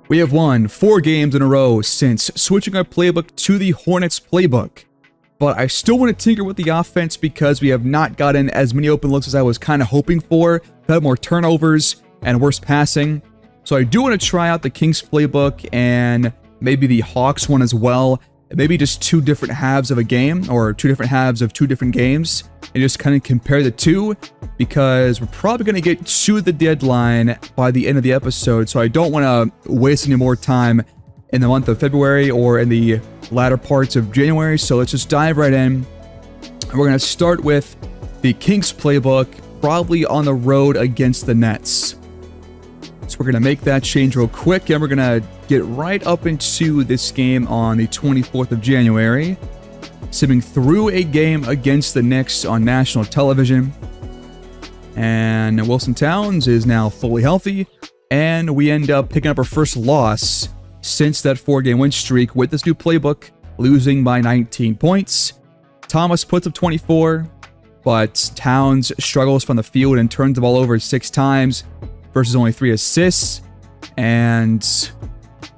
We have won 4 games in a row since switching our playbook to the Hornets playbook. But I still want to tinker with the offense because we have not gotten as many open looks as I was kind of hoping for. We've had more turnovers and worse passing. So I do want to try out the Kings playbook and maybe the Hawks one as well. Maybe just 2 different halves of a game, or 2 different halves of 2 different games, and just kind of compare the 2, because we're probably going to get to the deadline by the end of the episode, so I don't want to waste any more time in the month of February or in the latter parts of January. So let's just dive right in. We're going to start with the Kings playbook, probably on the road against the Nets. So we're going to make that change real quick, and we're going to get right up into this game on the 24th of January, simming through a game against the Knicks on national television. And Wilson Towns is now fully healthy, and we end up picking up our first loss since that 4-game win streak with this new playbook, losing by 19 points. Thomas puts up 24, but Towns struggles from the field and turns the ball over 6 times versus only 3 assists. And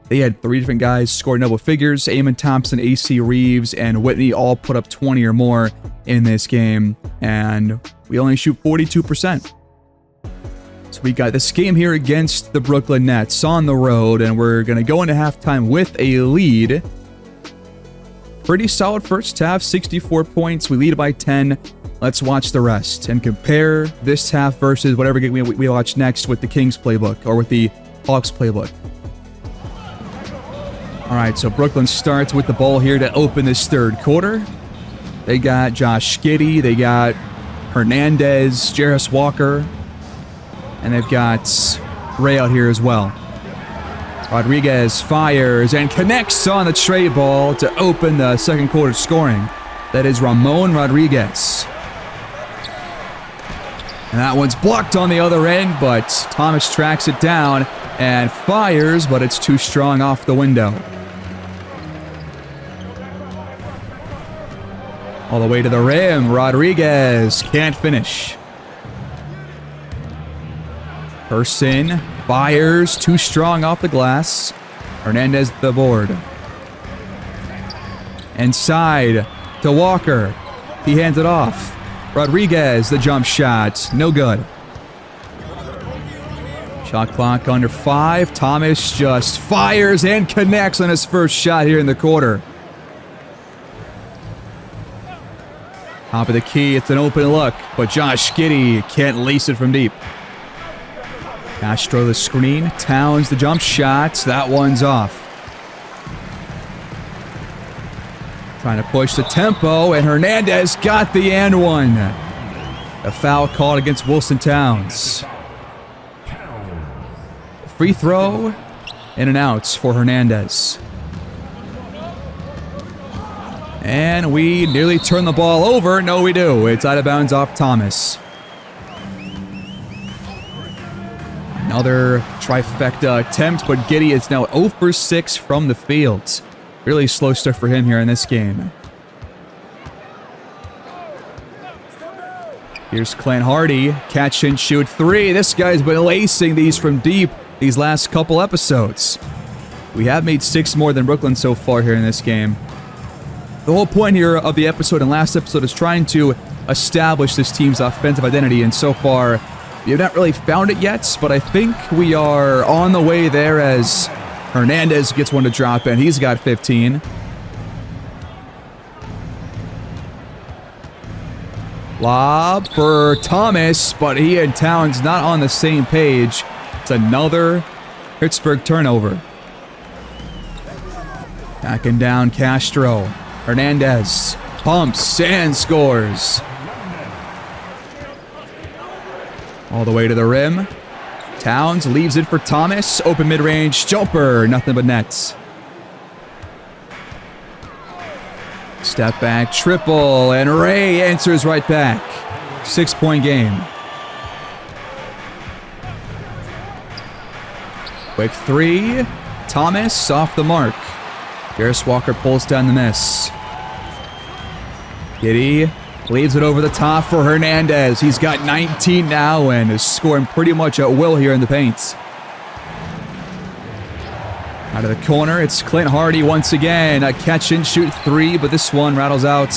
they had 3 different guys score double figures. Amon Thompson, AC Reeves, and Whitney all put up 20 or more in this game, and we only shoot 42%. So we got this game here against the Brooklyn Nets on the road, and we're going to go into halftime with a lead. Pretty solid first half, 64 points. We lead by 10. Let's watch the rest and compare this half versus whatever game we watch next with the Kings playbook or with the Hawks playbook. All right, so Brooklyn starts with the ball here to open this third quarter. They got Josh Giddey, they got Hernandez, Jarris Walker, and they've got Ray out here as well. Rodriguez fires and connects on the tray ball to open the second quarter scoring. That is Ramon Rodriguez. And that one's blocked on the other end, but Thomas tracks it down and fires, but it's too strong off the window. All the way to the rim, Rodriguez can't finish. Person fires, too strong off the glass. Hernandez the board. Inside to Walker. He hands it off. Rodriguez, the jump shot, no good. Shot clock under 5. Thomas just fires and connects on his first shot here in the quarter. Top of the key, it's an open look, but Josh Giddey can't lace it from deep. Castro the screen, Towns the jump shot, that one's off. Trying to push the tempo, and Hernandez got the and one. A foul called against Wilson Towns. Free throw, in and out for Hernandez. And we nearly turn the ball over. No, we do. It's out of bounds off Thomas. Another trifecta attempt, but Giddey is now 0 for 6 from the field. Really slow start for him here in this game. Here's Clint Hardy. Catch and shoot 3. This guy's been lacing these from deep these last couple episodes. We have made 6 more than Brooklyn so far here in this game. The whole point here of the episode and last episode is trying to establish this team's offensive identity, and so far, we have not really found it yet, but I think we are on the way there as Hernandez gets one to drop in. He's got 15. Lob for Thomas, but he and Towns not on the same page. It's another Pittsburgh turnover. Backing down Castro. Hernandez pumps and scores. All the way to the rim. Towns leaves it for Thomas. Open mid-range jumper. Nothing but nets. Step back triple. And Ray answers right back. 6-point game. Quick 3. Thomas off the mark. Jarris Walker pulls down the miss. Giddey leaves it over the top for Hernandez. He's got 19 now and is scoring pretty much at will here in the paint. Out of the corner, it's Clint Hardy once again. A catch and shoot three, but this one rattles out.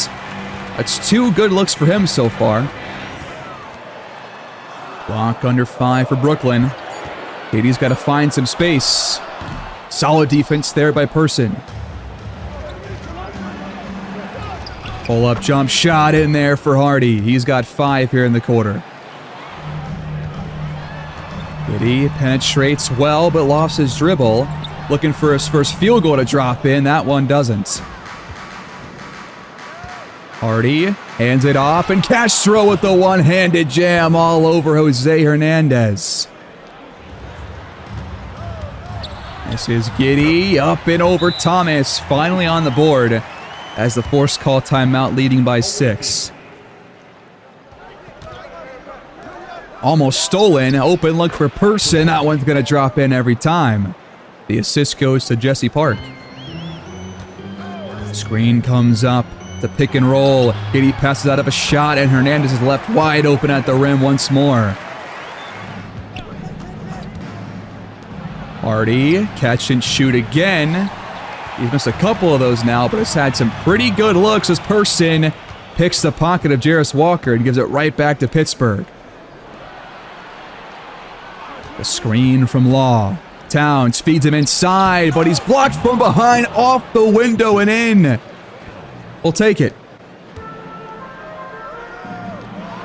That's 2 good looks for him so far. Clock under 5 for Brooklyn. KD's got to find some space. Solid defense there by Person. Pull-up jump shot in there for Hardy. He's got 5 here in the quarter. KD penetrates well, but lost his dribble. Looking for his first field goal to drop in. That one doesn't. Hardy hands it off, and Castro with the one-handed jam all over Jose Hernandez. This is Giddey up and over Thomas. Finally on the board as the Force call timeout, leading by 6. Almost stolen. Open look for Person. That one's going to drop in every time. The assist goes to Jesse Park. Screen comes up. The pick and roll. Giddey passes out of a shot, and Hernandez is left wide open at the rim once more. Hardy, catch and shoot again. He's missed a couple of those now, but has had some pretty good looks as Person picks the pocket of Jarris Walker and gives it right back to Pittsburgh. The screen from Law. Towns feeds him inside, but he's blocked from behind, off the window and in. We'll take it.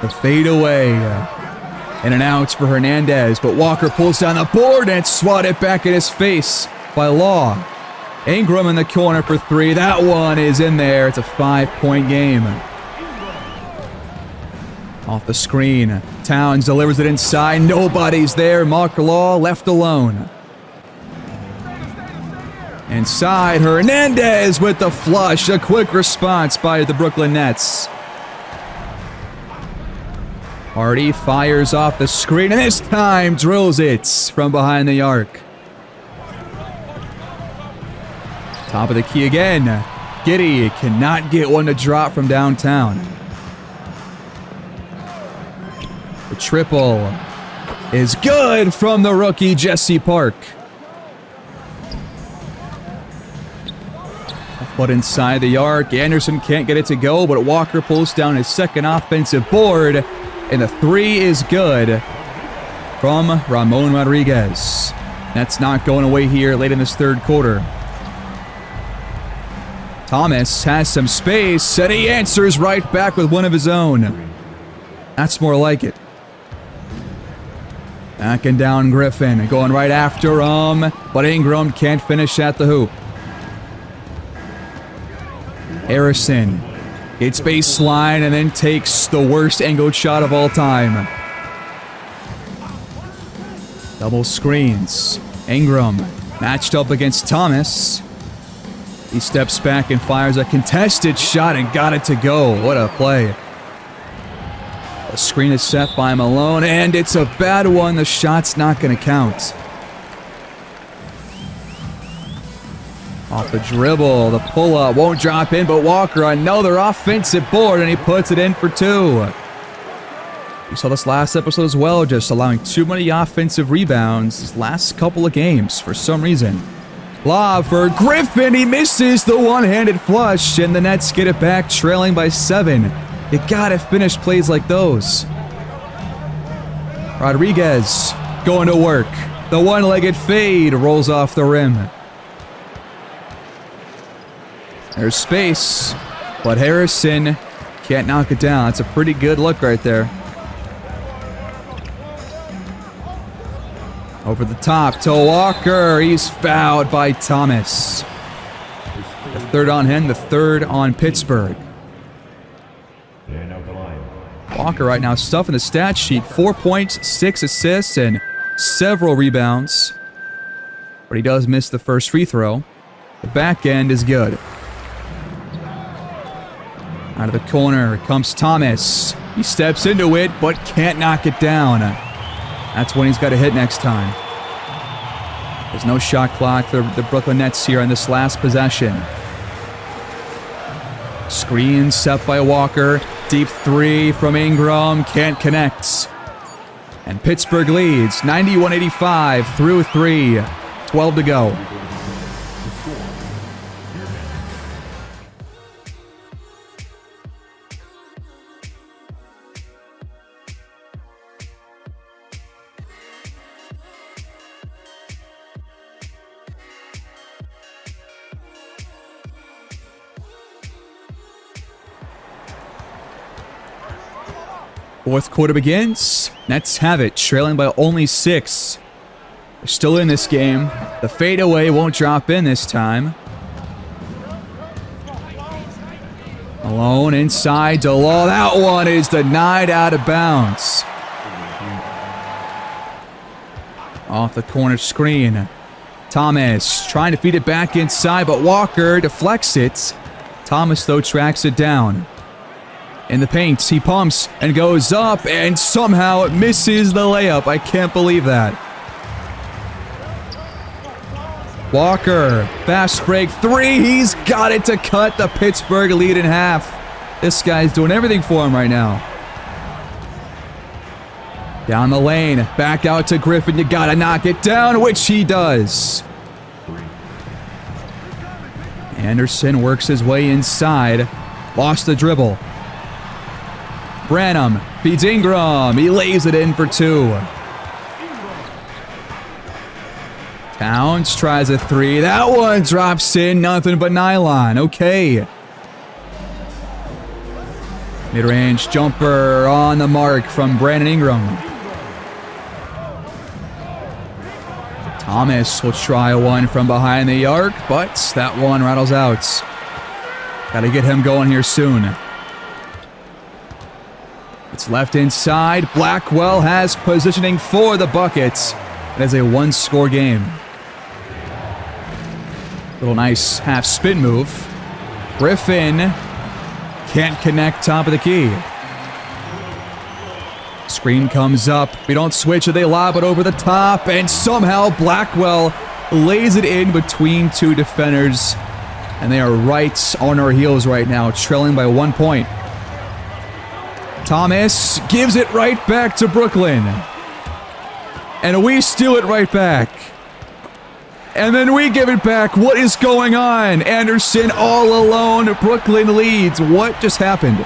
The fade away. In and out for Hernandez, but Walker pulls down the board and swatted back at his face by Law. Ingram in the corner for 3. That one is in there. It's a 5-point game. Off the screen. Towns delivers it inside. Nobody's there. Mark Law left alone. Inside, Hernandez with the flush. A quick response by the Brooklyn Nets. Hardy fires off the screen, and this time drills it from behind the arc. Top of the key again. Giddey cannot get one to drop from downtown. The triple is good from the rookie Jesse Park. But inside the arc, Anderson can't get it to go, but Walker pulls down his second offensive board, and the 3 is good from Ramon Rodriguez. That's not going away here late in this third quarter. Thomas has some space, and he answers right back with one of his own. That's more like it. Backing down Griffin, going right after him, but Ingram can't finish at the hoop. Harrison gets baseline and then takes the worst angled shot of all time. Double screens. Ingram matched up against Thomas. He steps back and fires a contested shot and got it to go. What a play. The screen is set by Malone, and it's a bad one. The shot's not going to count. Off the dribble, the pull-up won't drop in, but Walker, another offensive board, and he puts it in for 2. We saw this last episode as well, just allowing too many offensive rebounds these last couple of games for some reason. Lob for Griffin, he misses the one-handed flush, and the Nets get it back, trailing by 7. You gotta finish plays like those. Rodriguez going to work. The one-legged fade rolls off the rim. There's space, but Harrison can't knock it down. That's a pretty good look right there. Over the top to Walker. He's fouled by Thomas. The third on him, the third on Pittsburgh. Walker right now stuffing the stat sheet. 4 points, 6 assists, and several rebounds. But he does miss the first free throw. The back end is good. Out of the corner comes Thomas. He steps into it, but can't knock it down. That's when he's got to hit next time. There's no shot clock for the Brooklyn Nets here on this last possession. Screen set by Walker. Deep 3 from Ingram. Can't connect. And Pittsburgh leads 91-85 through 3. 12 to go. Fourth quarter begins. Nets have it, trailing by only 6. They're still in this game. The fadeaway won't drop in this time. Malone inside to Law. That one is denied out of bounds. Off the corner screen. Thomas trying to feed it back inside, but Walker deflects it. Thomas, though, tracks it down. In the paint, he pumps and goes up and somehow misses the layup. I can't believe that. Walker, fast break 3. He's got it to cut the Pittsburgh lead in half. This guy's doing everything for him right now. Down the lane, back out to Griffin. You gotta knock it down, which he does. Anderson works his way inside. Lost the dribble. Branham feeds Ingram. He lays it in for 2. Towns tries a 3. That one drops in. Nothing but nylon. Okay. Mid-range jumper on the mark from Brandon Ingram. Thomas will try one from behind the arc, but that one rattles out. Gotta get him going here soon. It's left inside. Blackwell has positioning for the buckets. It is a 1-score game. Little nice half spin move. Griffin can't connect top of the key. Screen comes up. We don't switch it. They lob it over the top. And somehow Blackwell lays it in between 2 defenders. And they are right on our heels right now, trailing by 1 point. Thomas gives it right back to Brooklyn. And we steal it right back. And then we give it back. What is going on? Anderson all alone. Brooklyn leads. What just happened?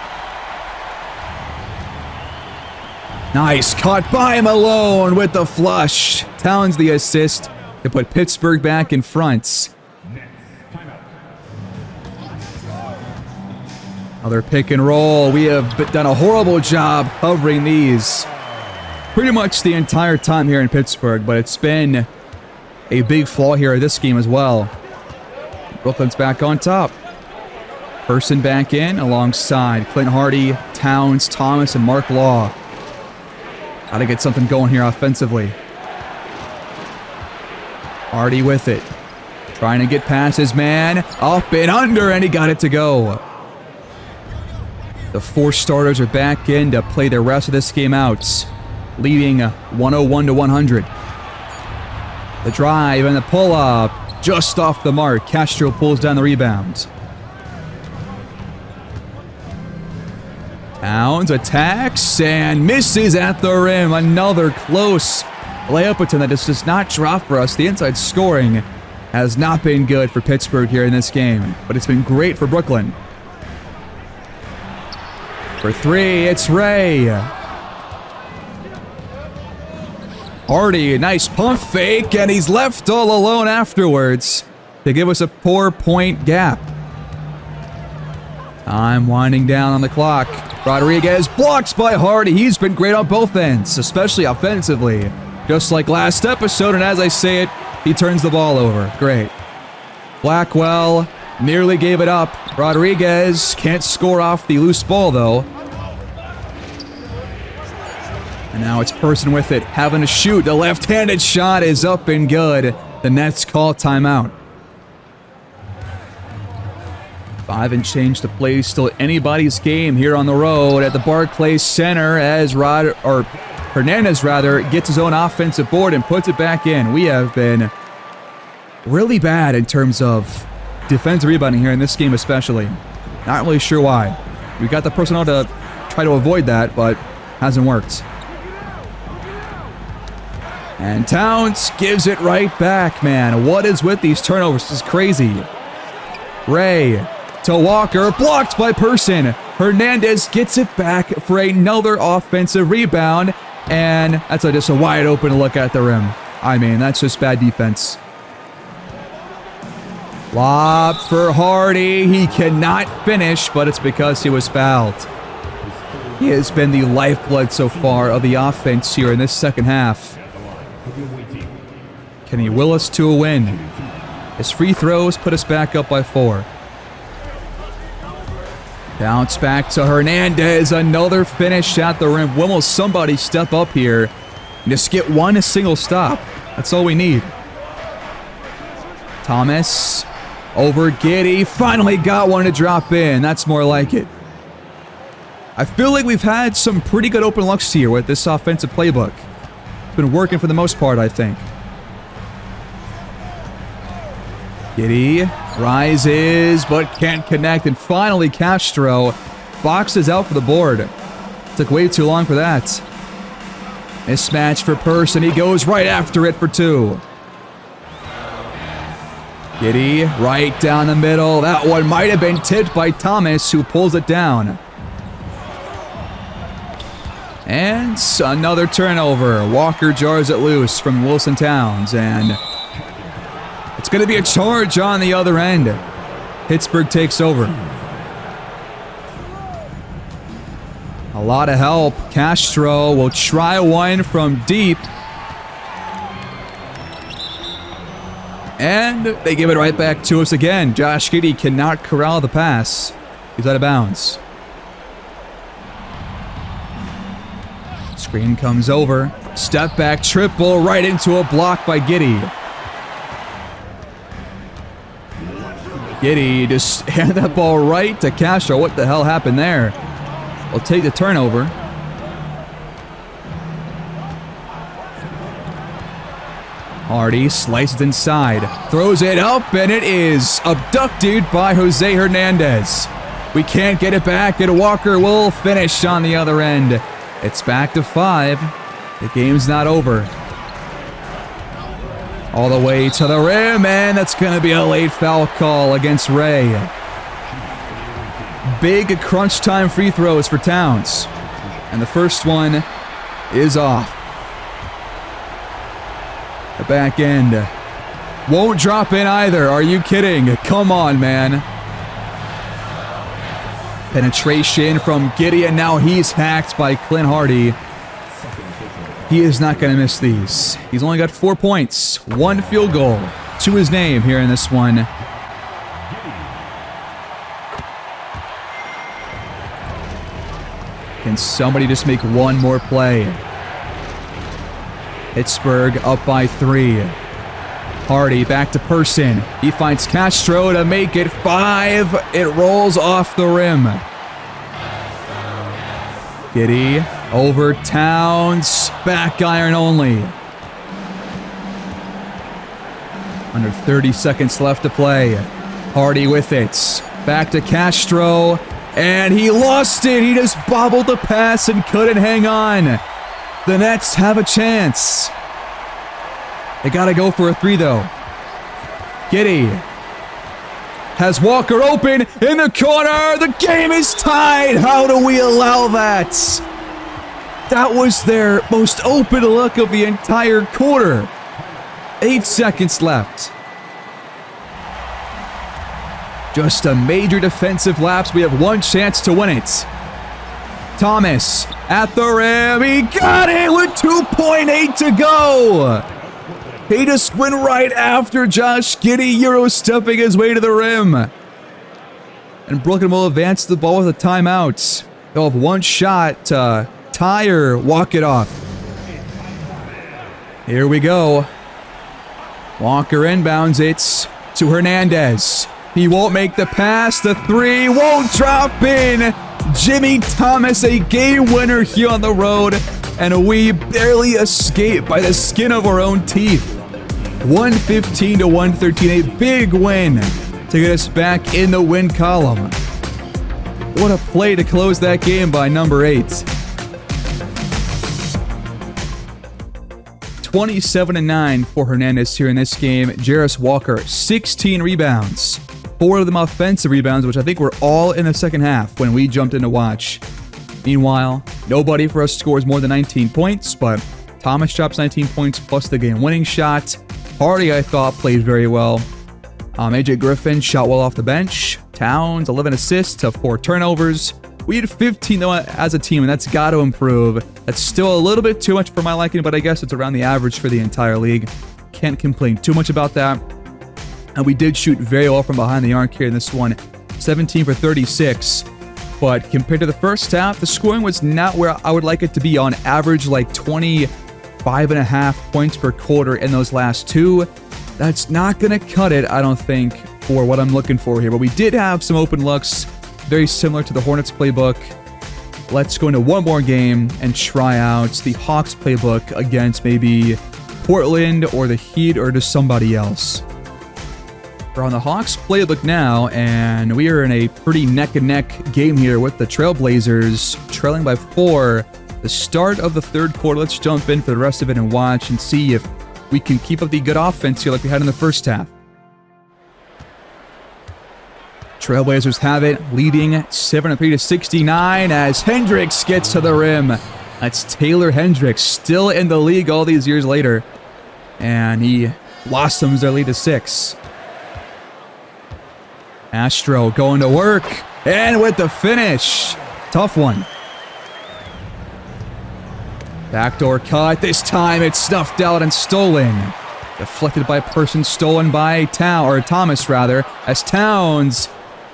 Nice cut by Malone with the flush. Towns the assist to put Pittsburgh back in front. Another pick and roll. We have done a horrible job covering these pretty much the entire time here in Pittsburgh, but it's been a big flaw here in this game as well. Brooklyn's back on top. Person back in alongside Clint Hardy, Towns, Thomas, and Mark Law. Got to get something going here offensively. Hardy with it. Trying to get past his man. Up and under, and he got it to go. The 4 starters are back in to play the rest of this game out, leading 101-100. The drive and the pull-up, just off the mark. Castro pulls down the rebound. Towns attacks and misses at the rim. Another close layup attempt that just does not drop for us. The inside scoring has not been good for Pittsburgh here in this game, but it's been great for Brooklyn. For 3, it's Ray. Hardy, nice pump fake, and he's left all alone afterwards to give us a 4-point gap. Time winding down on the clock. Rodriguez blocks by Hardy. He's been great on both ends, especially offensively. Just like last episode, and as I say it, he turns the ball over. Great. Blackwell nearly gave it up. Rodriguez can't score off the loose ball, though. And now it's Person with it, having to shoot. The left-handed shot is up and good. The Nets call timeout. 5 and change to play. Still anybody's game here on the road at the Barclays Center as Hernandez gets his own offensive board and puts it back in. We have been really bad in terms of defensive rebounding here in this game especially. Not really sure why. We've got the personnel to try to avoid that, but hasn't worked. And Towns gives it right back, man. What is with these turnovers? This is crazy. Ray to Walker, blocked by Person. Hernandez gets it back for another offensive rebound, and that's just a wide open look at the rim. I mean, that's just bad defense. Lob for Hardy. He cannot finish, but it's because he was fouled. He has been the lifeblood so far of the offense here in this second half. Can he will us to a win? His free throws put us back up by 4. Bounce back to Hernandez. Another finish at the rim. When will somebody step up here and just get one single stop? That's all we need. Thomas over Giddey. Finally got one to drop in. That's more like it. I feel like we've had some pretty good open looks here with this offensive playbook. It's been working for the most part, I think. Giddey rises, but can't connect. And finally, Castro boxes out for the board. Took way too long for that. Mismatch for Person. He goes right after it for 2. Giddey right down the middle. That one might have been tipped by Thomas, who pulls it down. And another turnover. Walker jars it loose from Wilson Towns, and it's going to be a charge on the other end. Pittsburgh takes over. A lot of help. Castro will try one from deep. And they give it right back to us again. Josh Giddey cannot corral the pass. He's out of bounds. Screen comes over. Step back triple right into a block by Giddey. Giddey just handed that ball right to Castro. What the hell happened there? We'll take the turnover. Hardy slices inside. Throws it up, and it is abducted by Jose Hernandez. We can't get it back, and Walker will finish on the other end. It's back to 5. The game's not over. All the way to the rim, and that's going to be a late foul call against Ray. Big crunch time free throws for Towns. And the first one is off. The back end won't drop in either. Are you kidding? Come on, man. Penetration from Giddey, and now he's hacked by Clint Hardy. He is not going to miss these. He's only got 4 points, 1 field goal to his name here in this one. Can somebody just make one more play? Pittsburgh up by 3. Hardy back to Person. He finds Castro to make it 5. It rolls off the rim. Giddey over Towns. Back iron only. Under 30 seconds left to play. Hardy with it. Back to Castro. And he lost it. He just bobbled the pass and couldn't hang on. The Nets have a chance. They gotta go for a 3 though. Giddey has Walker open in the corner. The game is tied. How do we allow that? That was their most open look of the entire quarter. 8 seconds left. Just a major defensive lapse. We have one chance to win it. Thomas at the rim. He got it with 2.8 to go. He just went right after Josh Giddey, Euro-stepping his way to the rim. And Brooklyn will advance the ball with a timeout. They'll have one shot to tie or walk it off. Here we go. Walker inbounds it to Hernandez. He won't make the pass. The 3 won't drop in. Jimmy Thomas, a game winner here on the road. And we barely escape by the skin of our own teeth. 115 to 113, a big win to get us back in the win column. What a play to close that game by number 8. 27-9 for Hernandez here in this game. Jarris Walker, 16 rebounds. 4 of them offensive rebounds, which I think were all in the second half when we jumped in to watch. Meanwhile, nobody for us scores more than 19 points, but Thomas drops 19 points plus the game-winning shot. Hardy, I thought, played very well. AJ Griffin shot well off the bench. Towns, 11 assists to 4 turnovers. We had 15 though as a team, and that's got to improve. That's still a little bit too much for my liking, but I guess it's around the average for the entire league. Can't complain too much about that. And we did shoot very well from behind the arc here in this one, 17 for 36. But compared to the first half, the scoring was not where I would like it to be. On average, like 25.5 points per quarter in those last two. That's not going to cut it, I don't think, for what I'm looking for here. But we did have some open looks, very similar to the Hornets playbook. Let's go into one more game and try out the Hawks playbook against maybe Portland or the Heat or just somebody else. We're on the Hawks playbook now, and we are in a pretty neck-and-neck game here with the Trailblazers trailing by 4. The start of the third quarter. Let's jump in for the rest of it and watch and see if we can keep up the good offense here like we had in the first half. Trailblazers have it, leading 73 to 69 as Hendricks gets to the rim. That's Taylor Hendricks, still in the league all these years later, and he blossoms their lead to 6. Astro going to work, and with the finish. Tough one. Backdoor cut. This time it's snuffed out and stolen. Deflected by a person, stolen by Thomas, as Towns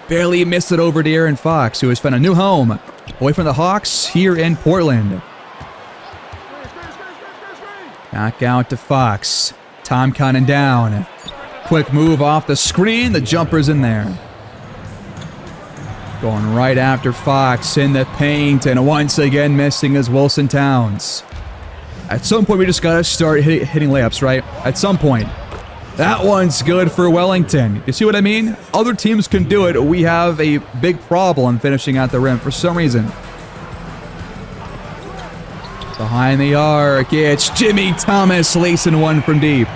barely missed it over to Aaron Fox, who has found a new home away from the Hawks here in Portland. Back out to Fox. Time counting down. Quick move off the screen. The jumper's in there. Going right after Fox in the paint, and once again missing is Wilson Towns. At some point, we just got to start hitting layups, right? At some point. That one's good for Wellington. You see what I mean? Other teams can do it. We have a big problem finishing at the rim for some reason. Behind the arc, it's Jimmy Thomas lacing one from deep.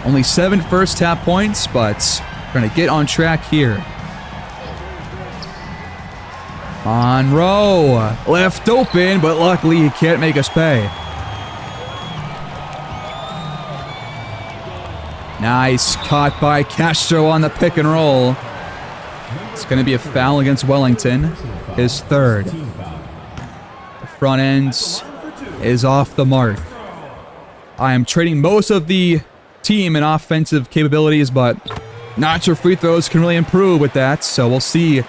Only 7 first half points, but we're going to get on track here. Monroe, left open, but luckily he can't make us pay. Nice cut by Castro on the pick and roll. It's going to be a foul against Wellington, his third. The front end is off the mark. I am trading most of the team in offensive capabilities, but not sure free throws can really improve with that, so we'll see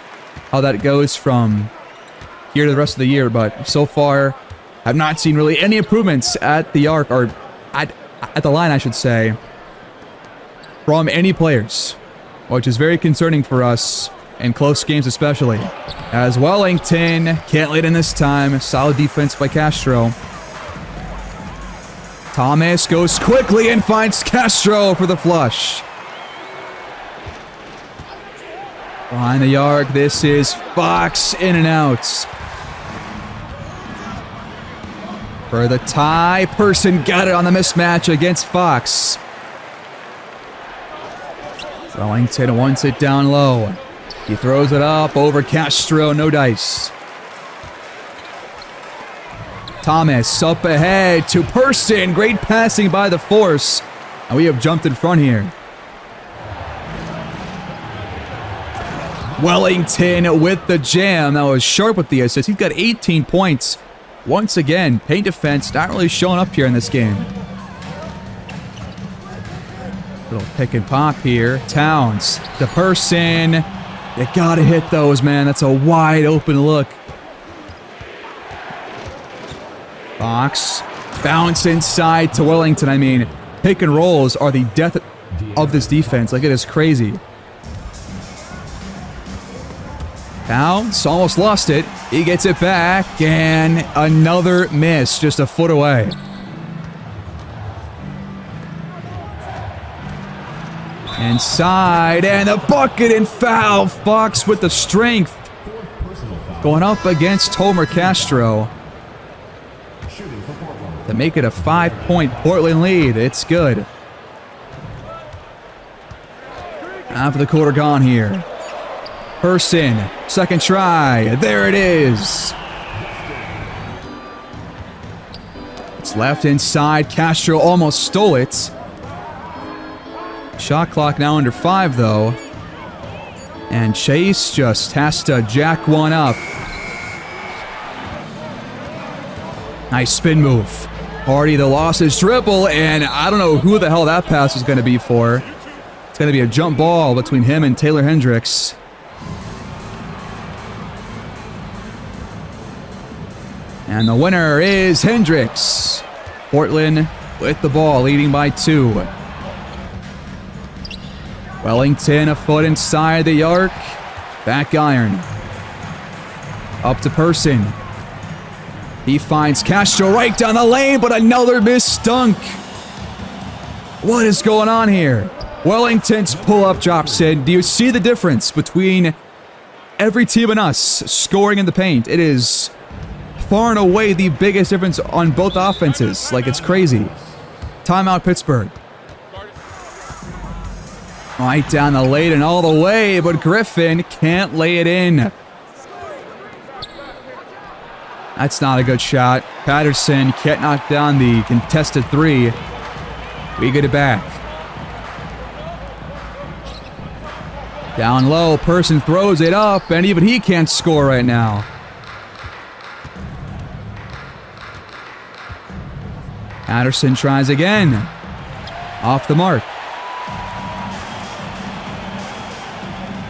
how that goes from here to the rest of the year. But so far, I've not seen really any improvements at the arc, or at the line, I should say, from any players, which is very concerning for us in close games especially. As Wellington can't lead in this time. Solid defense by Castro. Thomas goes quickly and finds Castro for the flush. Behind the arc, this is Fox, in and out. For the tie, Person got it on the mismatch against Fox. Wellington wants it down low. He throws it up over Castro, no dice. Thomas up ahead to Person, great passing by the Force. And we have jumped in front here. Wellington with the jam. That was sharp with the assist. He's got 18 points. Once again, paint defense not really showing up here in this game. Little pick and pop here. Towns, the Person. You gotta hit those, man. That's a wide open look. Fox. Bounce inside to Wellington. I mean, pick and rolls are the death of this defense. Like, it is crazy. Towns almost lost it. He gets it back, and another miss, just a foot away. Inside, and the bucket and foul. Fox with the strength. Going up against Tomer Castro to make it a 5-point Portland lead. It's good. Half of the quarter gone here. Person, second try. There it is. It's left inside. Castro almost stole it. Shot clock now under 5, though. And Chase just has to jack one up. Nice spin move. Hardy, the lost his dribble, and I don't know who the hell that pass was going to be for. It's going to be a jump ball between him and Taylor Hendricks. And the winner is Hendricks. Portland with the ball, leading by 2. Wellington a foot inside the arc. Back iron. Up to Person. He finds Castro right down the lane, but another missed dunk. What is going on here? Wellington's pull-up drops in. Do you see the difference between every team and us scoring in the paint? It is far and away the biggest difference on both offenses. Like, it's crazy. Timeout, Pittsburgh. Right down the lane and all the way, but Griffin can't lay it in. That's not a good shot. Patterson can't knock down the contested 3. We get it back. Down low, Person throws it up, and even he can't score right now. Patterson tries again. Off the mark.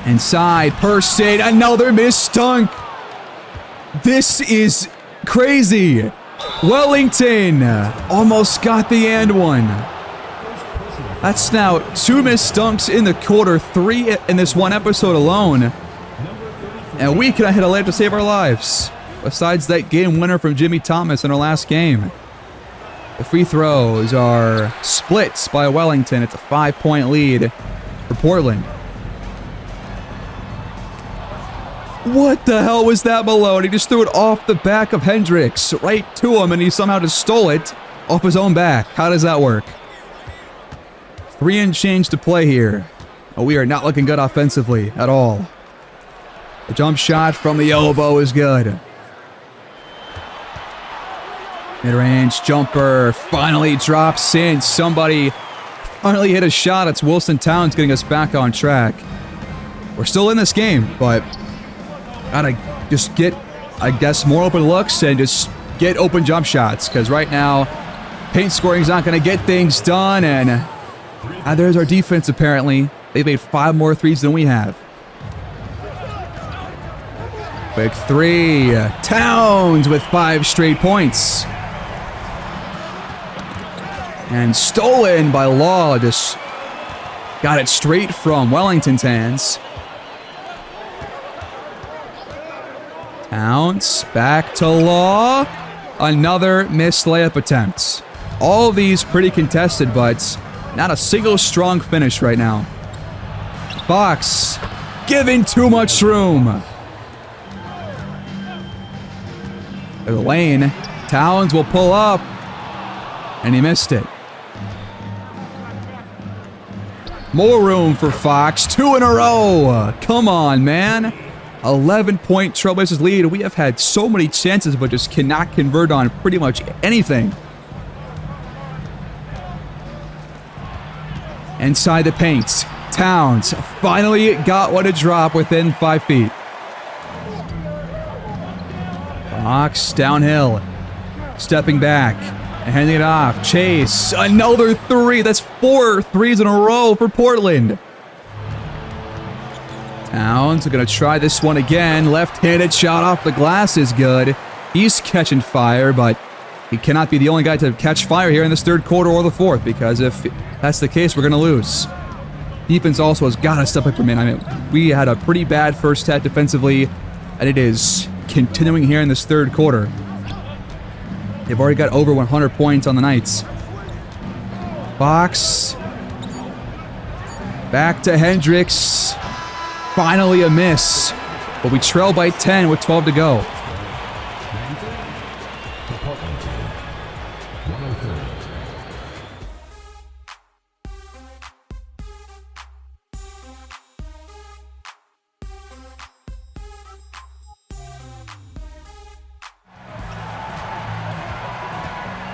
Inside, Person, another missed dunk. This is crazy. Wellington almost got the and one. That's now 2 missed dunks in the quarter, 3 in this one episode alone. And we cannot hit a layup to save our lives. Besides that game winner from Jimmy Thomas in our last game. The free throws are split by Wellington. It's a 5-point lead for Portland. What the hell was that, Malone? He just threw it off the back of Hendricks right to him, and he somehow just stole it off his own back. How does that work? 3 and change to play here. Oh, we are not looking good offensively at all. The jump shot from the elbow is good. Mid-range jumper finally drops in. Somebody finally hit a shot. It's Wilson Towns getting us back on track. We're still in this game, but gotta just get, I guess, more open looks and just get open jump shots, because right now, paint scoring is not going to get things done, and there's our defense apparently. They've made 5 more threes than we have. Quick 3. Towns with 5 straight points. And stolen by Law. Just got it straight from Wellington's hands. Towns back to Law. Another missed layup attempt. All of these pretty contested, but not a single strong finish right now. Fox giving too much room. The lane. Towns will pull up. And he missed it. More room for Fox. 2 in a row. Come on, man. 11-point Trailblazers lead. We have had so many chances, but just cannot convert on pretty much anything. Inside the paint. Towns finally got one to drop within 5 feet. Fox downhill. Stepping back. And handing it off. Chase. Another 3. That's 4 threes in a row for Portland. Towns are going to try this one again. Left-handed shot off the glass is good. He's catching fire, but he cannot be the only guy to catch fire here in this 3rd quarter or the 4th, because if that's the case, we're going to lose. Defense also has got to step up for me. I mean, we had a pretty bad first half defensively, and it is continuing here in this 3rd quarter. They've already got over 100 points on the Knights. Fox. Back to Hendricks. Finally a miss. But we trail by 10 with 12 to go.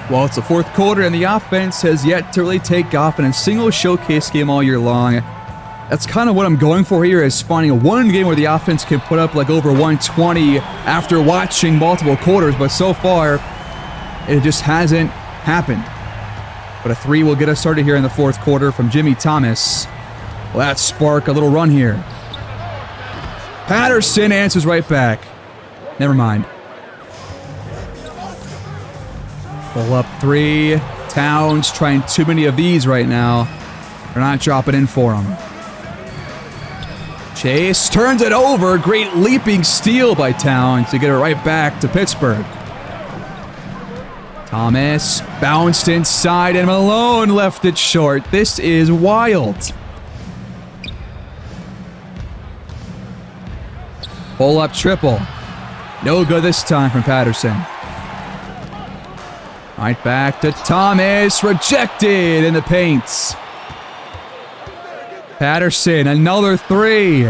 Well, it's the 4th quarter, and the offense has yet to really take off in a single showcase game all year long. That's kind of what I'm going for here, is finding one game where the offense can put up like over 120 after watching multiple quarters, but so far, It just hasn't happened. But a 3 will get us started here in the fourth quarter from Jimmy Thomas. Will that spark a little run here? Patterson answers right back. Never mind. Pull up 3. Towns trying too many of these right now. They're not dropping in for him. Chase turns it over. Great leaping steal by Towns to get it right back to Pittsburgh. Thomas bounced inside and Malone left it short. This is wild. Pull up triple. No good this time from Patterson. Right back to Thomas. Rejected in the paint. Patterson, another 3.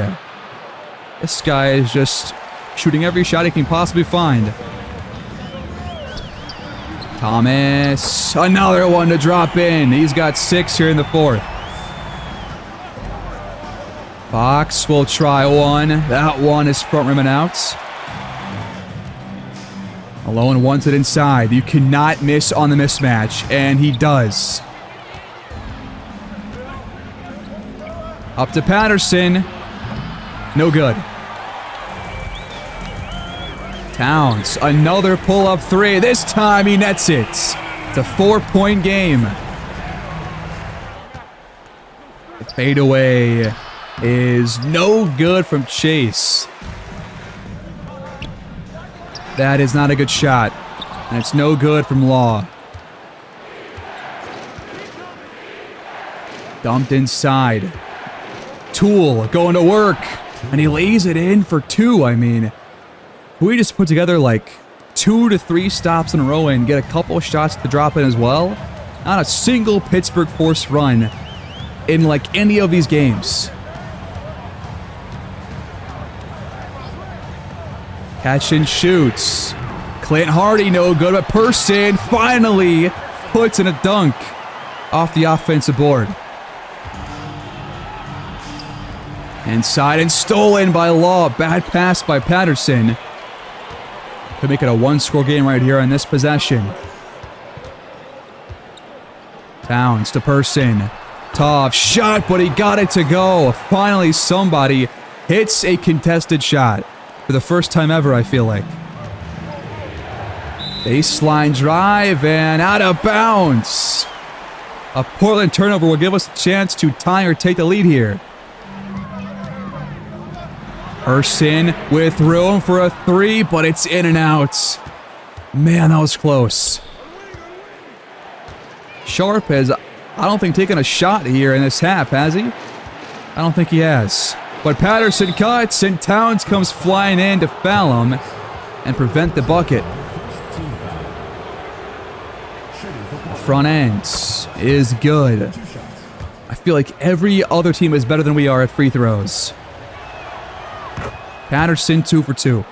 This guy is just shooting every shot he can possibly find. Thomas, another one to drop in. He's got 6 here in the fourth. Fox will try one. That one is front rim and out. Malone wants it inside. You cannot miss on the mismatch, and he does. Up to Patterson. No good. Towns, another pull-up 3. This time he nets it. It's a 4-point game. The fadeaway is no good from Chase. That is not a good shot. And it's no good from Law. Dumped inside. Tool going to work. And he lays it in for 2, I mean. We just put together like 2 to 3 stops in a row and get a couple shots to drop in as well. Not a single Pittsburgh Force run in like any of these games. Catch and shoots. Clint Hardy no good, but Person finally puts in a dunk off the offensive board. Inside and stolen by Law. Bad pass by Patterson. Could make it a 1-score game right here on this possession. Towns to Person. Tough shot, but he got it to go. Finally, somebody hits a contested shot. For the first time ever, I feel like. Baseline drive and out of bounds. A Portland turnover will give us a chance to tie or take the lead here. Person with room for a 3, but it's in and out. Man, that was close. Sharp has, I don't think, taken a shot here in this half, has he? I don't think he has. But Patterson cuts, and Towns comes flying in to foul him and prevent the bucket. The front end is good. I feel like every other team is better than we are at free throws. Patterson 2 for 2.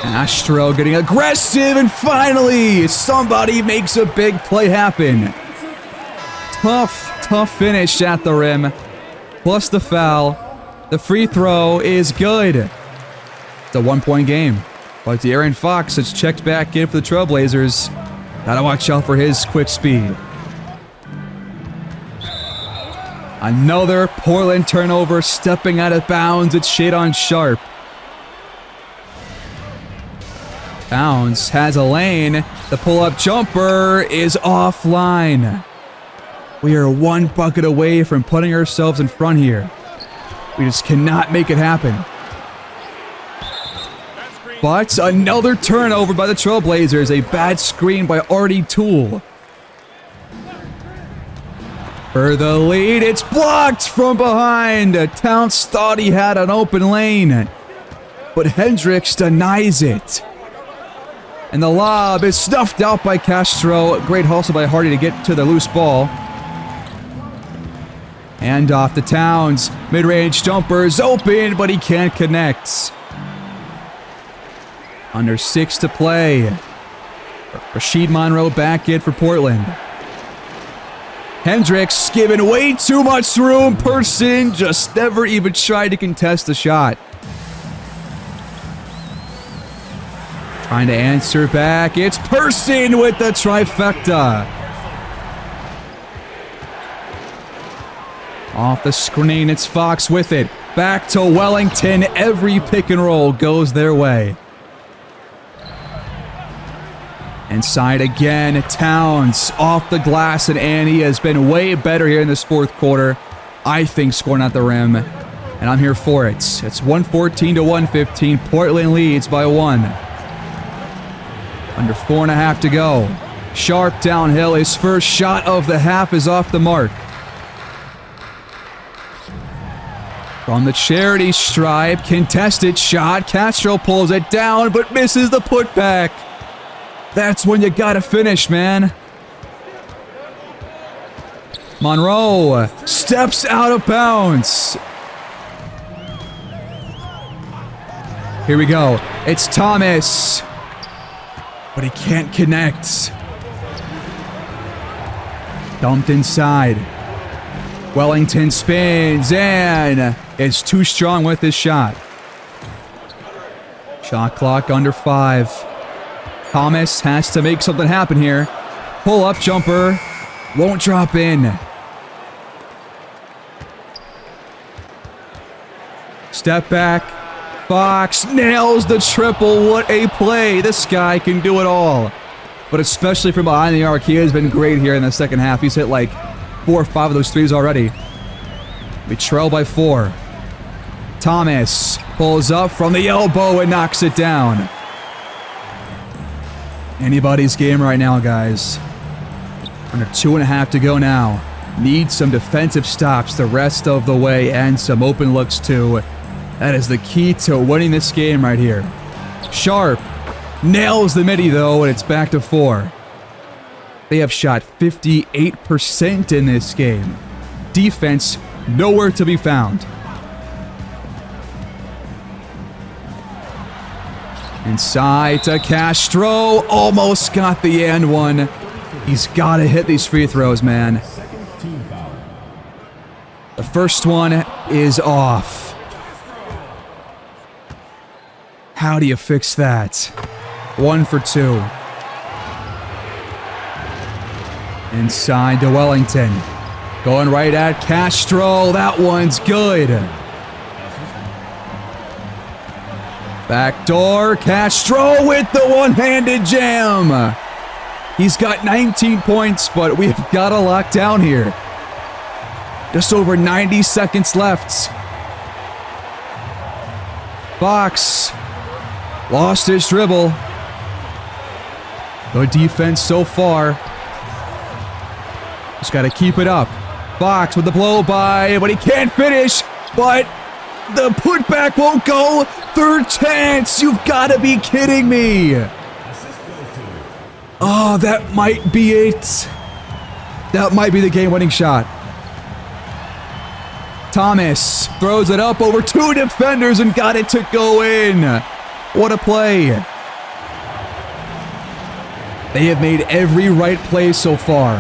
Astro getting aggressive, and finally somebody makes a big play happen. Tough finish at the rim. Plus the foul. The free throw is good. It's a 1-point game. But De'Aaron Fox has checked back in for the Trailblazers. Gotta watch out for his quick speed. Another Portland turnover, stepping out of bounds. It's Shadon Sharp. Towns has a lane. The pull-up jumper is offline. We are 1 bucket away from putting ourselves in front here. We just cannot make it happen. But another turnover by the Trailblazers. A bad screen by Artie Toole. For the lead, it's blocked from behind. Towns thought he had an open lane, but Hendricks denies it. And the lob is snuffed out by Castro. Great hustle by Hardy to get to the loose ball. And off to Towns. Mid-range jumper is open, but he can't connect. Under 6 to play. Rashid Monroe back in for Portland. Hendricks given way too much room. Person just never even tried to contest the shot. Trying to answer back. It's Person with the trifecta. Off the screen, it's Fox with it. Back to Wellington. Every pick and roll goes their way. Inside again, Towns off the glass, and Annie has been way better here in this fourth quarter. I think scoring at the rim, and I'm here for it. It's 114 to 115. Portland leads by 1. Under 4.5 to go. Sharp downhill. His first shot of the half is off the mark. From the charity stripe, contested shot. Castro pulls it down, but misses the putback. That's when you gotta finish, man. Monroe steps out of bounds. Here we go. It's Thomas. But he can't connect. Dumped inside. Wellington spins and is too strong with his shot. Shot clock under 5. Thomas has to make something happen here. Pull-up jumper. Won't drop in. Step back. Fox nails the triple. What a play. This guy can do it all. But especially from behind the arc, he has been great here in the second half. He's hit like 4 or 5 of those threes already. We trail by 4. Thomas pulls up from the elbow and knocks it down. Anybody's game right now, guys. Under 2.5 to go now. Need some defensive stops the rest of the way and some open looks too. That is the key to winning this game right here. Sharp nails the midi though, and it's back to 4. They have shot 58% in this game. Defense nowhere to be found. Inside to Castro. Almost got the and one. He's got to hit these free throws, man. The first one is off. How do you fix that? 1 for 2. Inside to Wellington. Going right at Castro. That one's good. Backdoor. Castro with the one-handed jam. He's got 19 points, but we've got to lock down here. Just over 90 seconds left. Fox lost his dribble. Good defense so far. Just got to keep it up. Fox with the blow by, but he can't finish. But the putback won't go. Third chance. You've got to be kidding me. Oh, that might be it. That might be the game-winning shot. Thomas throws it up over 2 defenders and got it to go in. What a play. They have made every right play so far.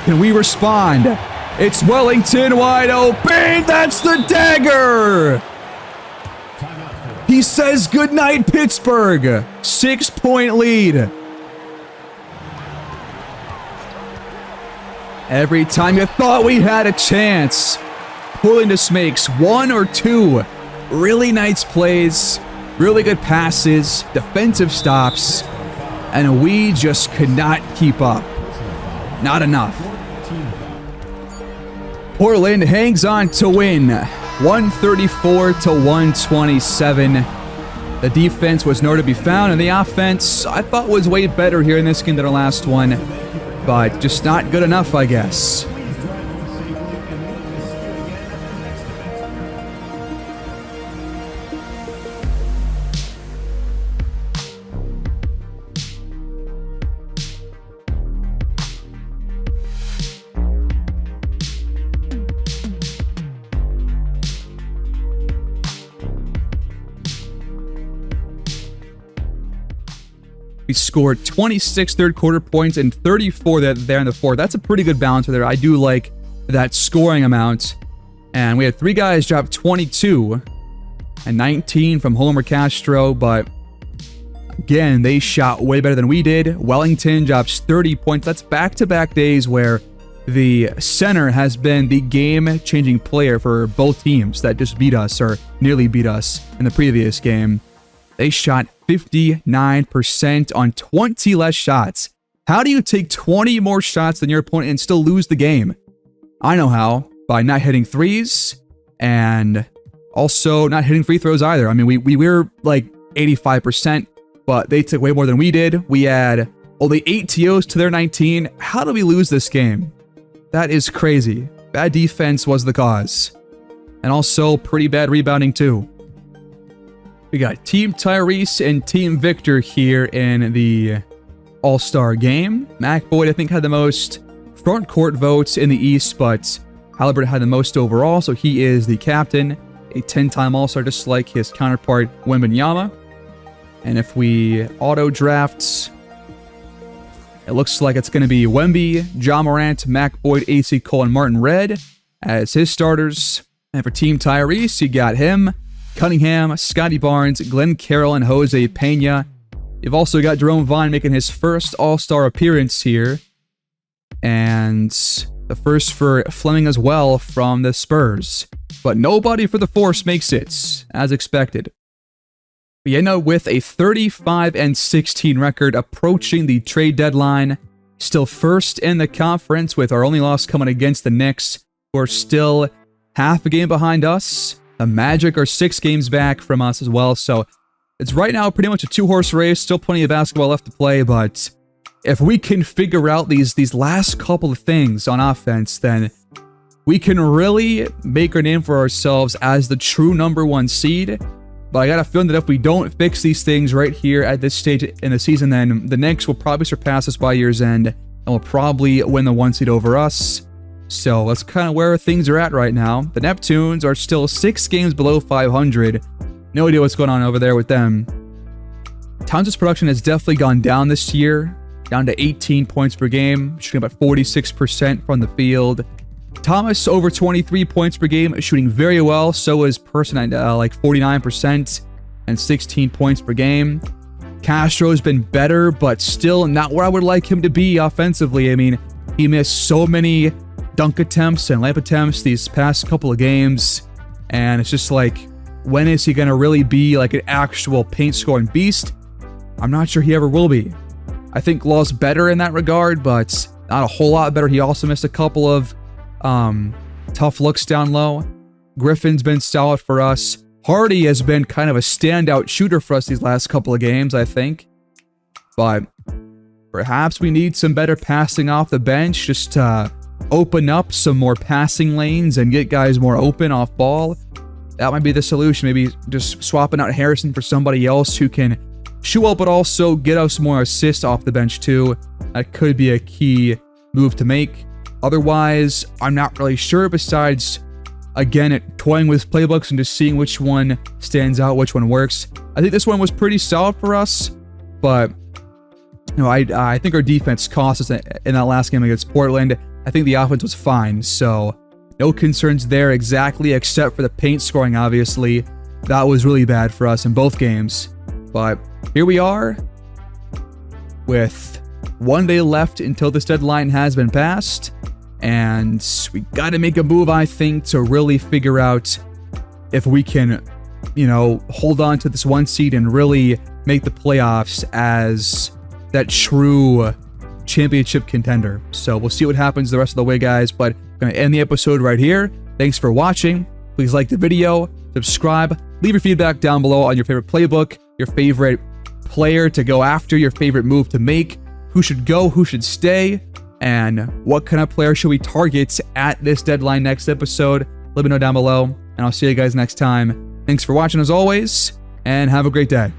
Can we respond? It's Wellington wide open. That's the dagger. He says goodnight, Pittsburgh. 6-point lead. Every time you thought we had a chance, Portland just makes 1 or 2 really nice plays, really good passes, defensive stops, and we just could not keep up. Not enough. Portland hangs on to win, 134 to 127. The defense was nowhere to be found, and the offense I thought was way better here in this game than the last one, but just not good enough, I guess. We scored 26 third quarter points and 34 there in the fourth. That's a pretty good balance there. I do like that scoring amount. And we had 3 guys drop 22 and 19 from Homer Castro, but Again, they shot way better than we did. Wellington drops 30 points. That's back-to-back days where the center has been the game-changing player for both teams that just beat us or nearly beat us in the previous game. They shot 59% on 20 less shots. How do you take 20 more shots than your opponent and still lose the game? I know how. By not hitting threes and also not hitting free throws either. I mean, we were like 85%, but they took way more than we did. We had only 8 TOs to their 19. How did we lose this game? That is crazy. Bad defense was the cause. And also pretty bad rebounding too. We got Team Tyrese and Team Victor here in the All-Star game. Mac Boyd, I think, had the most front court votes in the East, but Halliburton had the most overall, so he is the captain, a 10-time All-Star, just like his counterpart, Wembanyama. And if we auto-draft, it looks like it's going to be Wemby, Ja Morant, Mac Boyd, AC Cole, and Martin Red as his starters. And for Team Tyrese, you got him, Cunningham, Scotty Barnes, Glenn Carroll, and Jose Pena. You've also got Jerome Vine making his first All-Star appearance here. And the first for Fleming as well from the Spurs. But nobody for the Force makes it, as expected. We end up with a 35-16 record approaching the trade deadline. Still first in the conference with our only loss coming against the Knicks, who are still half a game behind us. The Magic are 6 games back from us as well, so it's right now pretty much a 2-horse race. Still plenty of basketball left to play, but if we can figure out these last couple of things on offense, then we can really make our name for ourselves as the true #1 seed. But I got a feeling that if we don't fix these things right here at this stage in the season, then the Knicks will probably surpass us by year's end and will probably win the 1 seed over us. So that's kind of where things are at right now. The Neptunes are still 6 games below 500. No idea what's going on over there with them. Towns' production has definitely gone down this year, down to 18 points per game, shooting about 46% from the field. Thomas over 23 points per game, shooting very well. So is Person at like 49% and 16 points per game. Castro's been better, but still not where I would like him to be offensively. I mean, he missed so many dunk attempts and layup attempts these past couple of games, and it's just like, when is he going to really be like an actual paint scoring beast? I'm not sure he ever will be. I think Law's better in that regard, but not a whole lot better. He also missed a couple of tough looks down low. Griffin's been solid for us. Hardy has been kind of a standout shooter for us these last couple of games, I think. But perhaps we need some better passing off the bench, just to open up some more passing lanes and get guys more open off ball. That might be the solution. Maybe just swapping out Harrison for somebody else who can shoot well, but also get us more assists off the bench too. That could be a key move to make. Otherwise, I'm not really sure, besides, again, toying with playbooks and just seeing which one stands out, which one works. I think this one was pretty solid for us, but you know, I think our defense cost us in that last game against Portland. I think the offense was fine, so no concerns there exactly, except for the paint scoring, obviously. That was really bad for us in both games. But here we are with 1 day left until this deadline has been passed. And we got to make a move, I think, to really figure out if we can, you know, hold on to this 1 seed and really make the playoffs as that true championship contender. So we'll see what happens the rest of the way, guys. But I'm going to end the episode right here. Thanks for watching. Please like the video, subscribe, leave your feedback down below on your favorite playbook, your favorite player to go after, your favorite move to make, who should go, who should stay, and what kind of player should we target at this deadline next episode. Let me know down below, and I'll see you guys next time. Thanks for watching as always, and have a great day.